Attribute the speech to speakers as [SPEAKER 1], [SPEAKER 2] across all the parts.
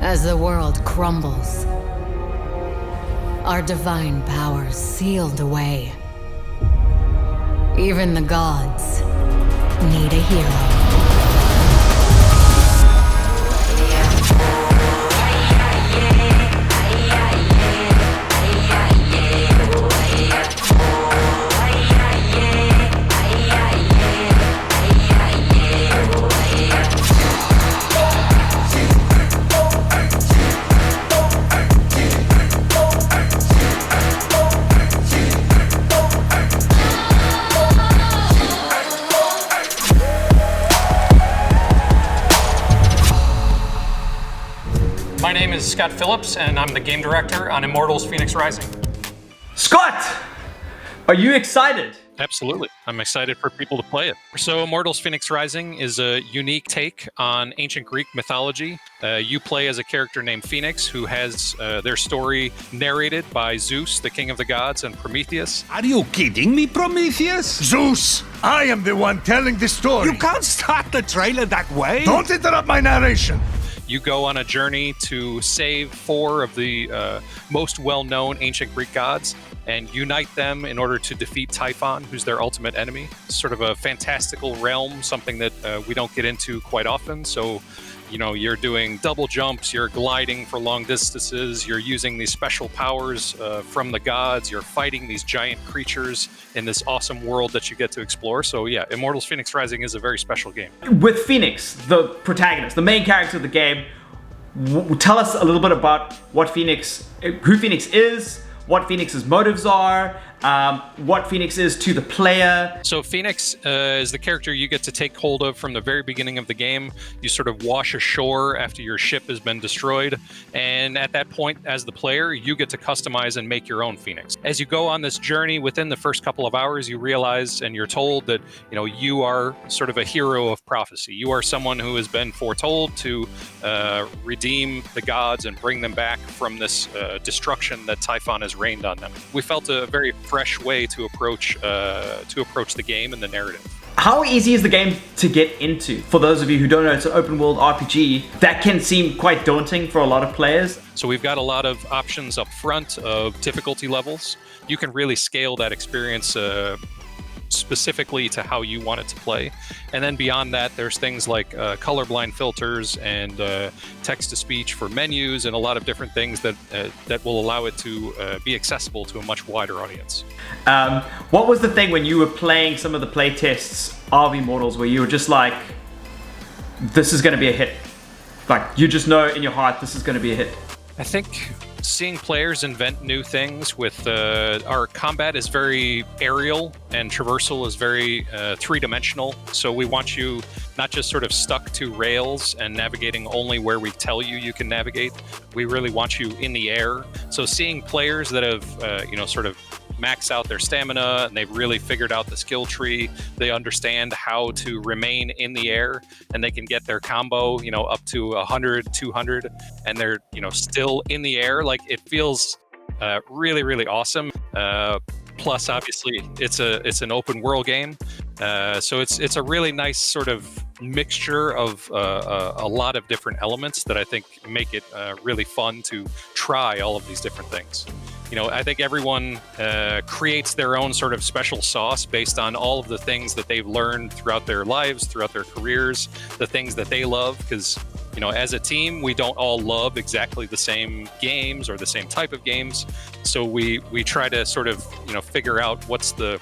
[SPEAKER 1] As the world crumbles, our divine powers sealed away. Even the gods need a hero.
[SPEAKER 2] My name is Scott Phillips, and I'm the game director on Immortals Fenyx Rising.
[SPEAKER 3] Scott, are you excited?
[SPEAKER 2] Absolutely. I'm excited for people to play it. So Immortals Fenyx Rising is a unique take on ancient Greek mythology. You play as a character named Phoenix, who has their story narrated by Zeus, the king of the gods, and Prometheus.
[SPEAKER 4] Are you kidding me, Prometheus?
[SPEAKER 5] Zeus, I am the one telling the story.
[SPEAKER 4] You can't start the trailer that way.
[SPEAKER 5] Don't interrupt my narration.
[SPEAKER 2] You go on a journey to save 4 of the most well-known ancient Greek gods and unite them in order to defeat Typhon, who's their ultimate enemy. It's sort of a fantastical realm, something that we don't get into quite often. So, you know, you're doing double jumps, you're gliding for long distances, you're using these special powers from the gods, you're fighting these giant creatures in this awesome world that you get to explore. So yeah, Immortals Fenyx Rising is a very special game.
[SPEAKER 3] With Phoenix, the protagonist, the main character of the game, tell us a little bit about who Phoenix is, what Phoenix's motives are, what Phoenix is to the player.
[SPEAKER 2] So Phoenix is the character you get to take hold of from the very beginning of the game. You sort of wash ashore after your ship has been destroyed, and at that point, as the player, you get to customize and make your own Phoenix. As you go on this journey, within the first couple of hours, you realize and you're told that, you know, you are sort of a hero of prophecy. You are someone who has been foretold to redeem the gods and bring them back from this destruction that Typhon has rained on them. We felt a very fresh way to approach the game and the narrative.
[SPEAKER 3] How easy is the game to get into? For those of you who don't know, it's an open world RPG that can seem quite daunting for a lot of players.
[SPEAKER 2] So we've got a lot of options up front of difficulty levels. You can really scale that experience specifically to how you want it to play. And then beyond that, there's things like colorblind filters and text-to-speech for menus and a lot of different things that will allow it to be accessible to a much wider audience.
[SPEAKER 3] What was the thing when you were playing some of the play tests of Immortals where you were just like, this is going to be a hit? Like, you just know in your heart this is going to be a hit.
[SPEAKER 2] I think seeing players invent new things with our combat is very aerial and traversal is very three-dimensional. So we want you not just sort of stuck to rails and navigating only where we tell you can navigate. We really want you in the air. So seeing players that have, sort of max out their stamina and they've really figured out the skill tree, they understand how to remain in the air and they can get their combo, up to 100, 200, and they're, still in the air. Like, it feels really, really awesome. Plus, obviously, it's an open world game. So it's a really nice sort of mixture of a lot of different elements that I think make it really fun to try all of these different things. I think everyone creates their own sort of special sauce based on all of the things that they've learned throughout their lives, throughout their careers, the things that they love. Because, as a team, we don't all love exactly the same games or the same type of games. So we try to sort of, figure out what's the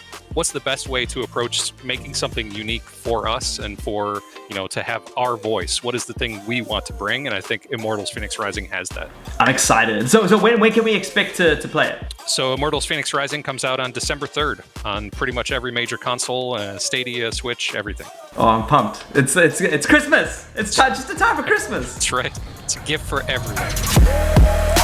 [SPEAKER 2] best way to approach making something unique for us and for, to have our voice. What is the thing we want to bring? And I think Immortals Fenyx Rising has that.
[SPEAKER 3] I'm excited. So when can we expect to play it?
[SPEAKER 2] So Immortals Fenyx Rising comes out on December 3rd on pretty much every major console, Stadia, Switch, everything.
[SPEAKER 3] Oh, I'm pumped. It's Christmas. It's just a time for Christmas.
[SPEAKER 2] That's right. It's a gift for everyone.